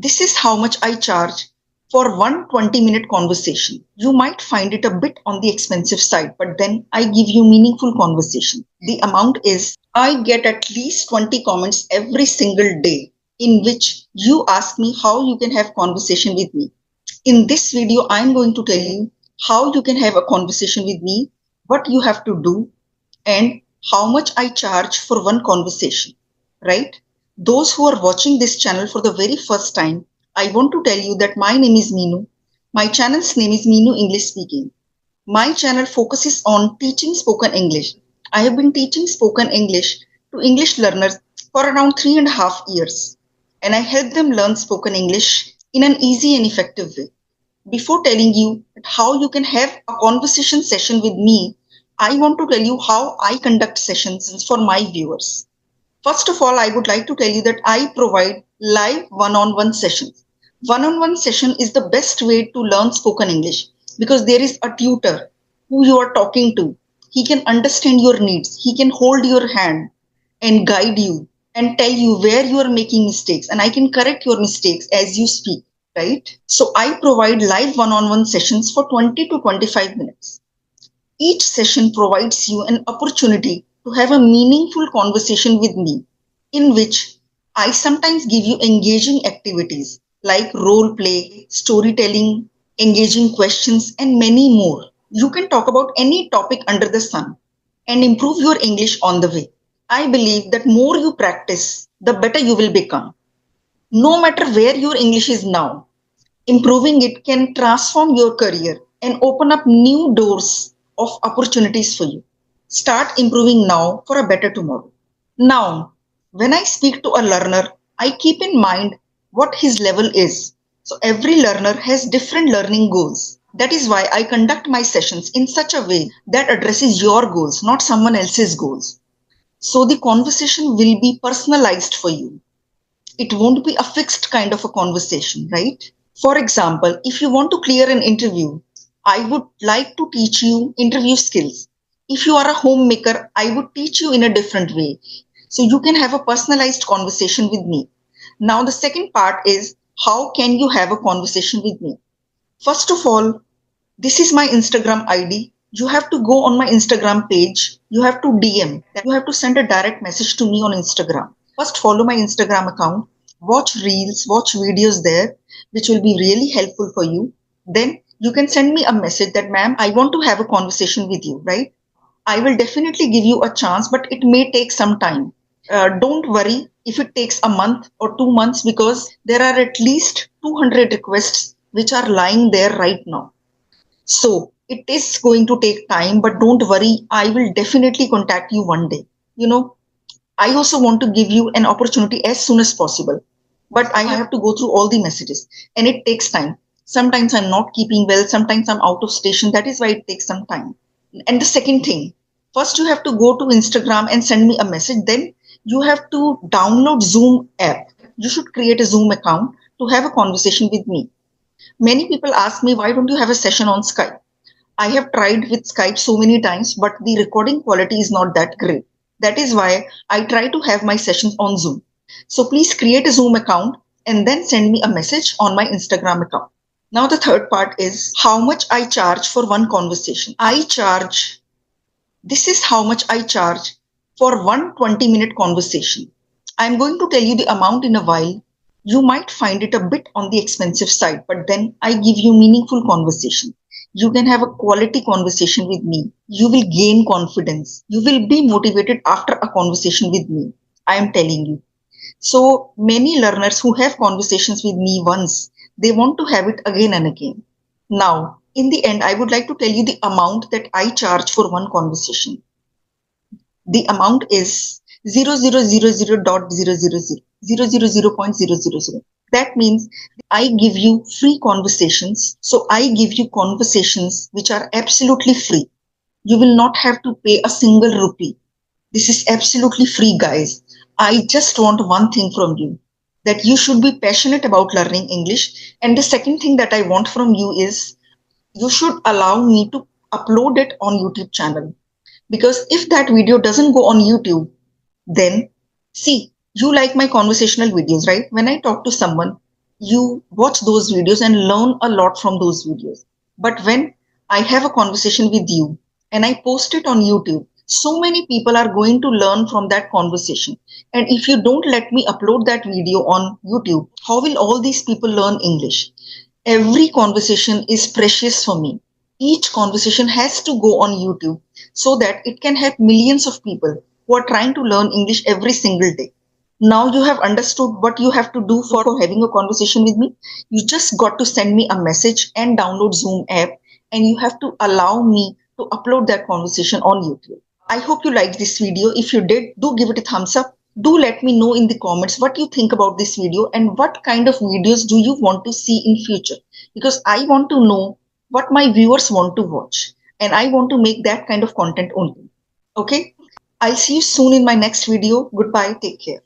This is how much I charge for one 20-minute conversation. You might find it a bit on the expensive side, but then I give you meaningful conversation. The amount is I get at least 20 comments every single day in which you ask me how you can have conversation with me. In this video, I'm going to tell you how you can have a conversation with me, what you have to do, and how much I charge for one conversation, right? Those who are watching this channel for the very first time, I want to tell you that my name is Meenu. My channel's name is Meenu English Speaking. My channel focuses on teaching spoken English. I have been teaching spoken English to English learners for around 3.5 years, and I help them learn spoken English in an easy and effective way. Before telling you how you can have a conversation session with me, I want to tell you how I conduct sessions for my viewers. First of all, I would like to tell you that I provide live one-on-one sessions. One-on-one session is the best way to learn spoken English because there is a tutor who you are talking to. He can understand your needs. He can hold your hand and guide you and tell you where you are making mistakes, and I can correct your mistakes as you speak, right? So I provide live one-on-one sessions for 20 to 25 minutes. Each session provides you an opportunity to have a meaningful conversation with me, in which I sometimes give you engaging activities like role play, storytelling, engaging questions, and many more. You can talk about any topic under the sun and improve your English on the way. I believe that more you practice, the better you will become. No matter where your English is now, improving it can transform your career and open up new doors of opportunities for you. Start improving now for a better tomorrow. Now, when I speak to a learner, I keep in mind what his level is. So every learner has different learning goals. That is why I conduct my sessions in such a way that addresses your goals, not someone else's goals. So the conversation will be personalized for you. It won't be a fixed kind of a conversation, right? For example, if you want to clear an interview, I would like to teach you interview skills. If you are a homemaker, I would teach you in a different way. So you can have a personalized conversation with me. Now, the second part is how can you have a conversation with me? First of all, this is my Instagram ID. You have to go on my Instagram page. You have to DM. You have to send a direct message to me on Instagram. First, follow my Instagram account. Watch reels, watch videos there, which will be really helpful for you. Then you can send me a message that, ma'am, I want to have a conversation with you, right? I will definitely give you a chance, but it may take some time. Don't worry if it takes a month or 2 months, because there are at least 200 requests which are lying there right now. So it is going to take time, but don't worry. I will definitely contact you one day. I also want to give you an opportunity as soon as possible, but I have to go through all the messages and it takes time. Sometimes I'm not keeping well. Sometimes I'm out of station. That is why it takes some time. And the second thing, first you have to go to Instagram and send me a message. Then you have to download Zoom app. You should create a Zoom account to have a conversation with me. Many people ask me, why don't you have a session on Skype? I have tried with Skype so many times, but the recording quality is not that great. That is why I try to have my sessions on Zoom. So please create a Zoom account and then send me a message on my Instagram account. Now the third part is how much I charge for one conversation. This is how much I charge for one 20-minute conversation. I'm going to tell you the amount in a while. You might find it a bit on the expensive side, but then I give you meaningful conversation. You can have a quality conversation with me. You will gain confidence. You will be motivated after a conversation with me. I am telling you. So many learners who have conversations with me once, they want to have it again and again. Now, in the end, I would like to tell you the amount that I charge for one conversation. The amount is 0.000. That means I give you free conversations. So I give you conversations which are absolutely free. You will not have to pay a single rupee. This is absolutely free, guys. I just want one thing from you, that you should be passionate about learning English. And the second thing that I want from you is you should allow me to upload it on YouTube channel. Because if that video doesn't go on YouTube, then see, you like my conversational videos, right? When I talk to someone, you watch those videos and learn a lot from those videos. But when I have a conversation with you and I post it on YouTube, so many people are going to learn from that conversation. And if you don't let me upload that video on YouTube, how will all these people learn English? Every conversation is precious for me. Each conversation has to go on YouTube so that it can help millions of people who are trying to learn English every single day. Now you have understood what you have to do for having a conversation with me. You just got to send me a message and download Zoom app, and you have to allow me to upload that conversation on YouTube. I hope you liked this video. If you did, do give it a thumbs up. Do let me know in the comments what you think about this video and what kind of videos do you want to see in future, because I want to know what my viewers want to watch and I want to make that kind of content only. Okay, I'll see you soon in my next video. Goodbye, take care.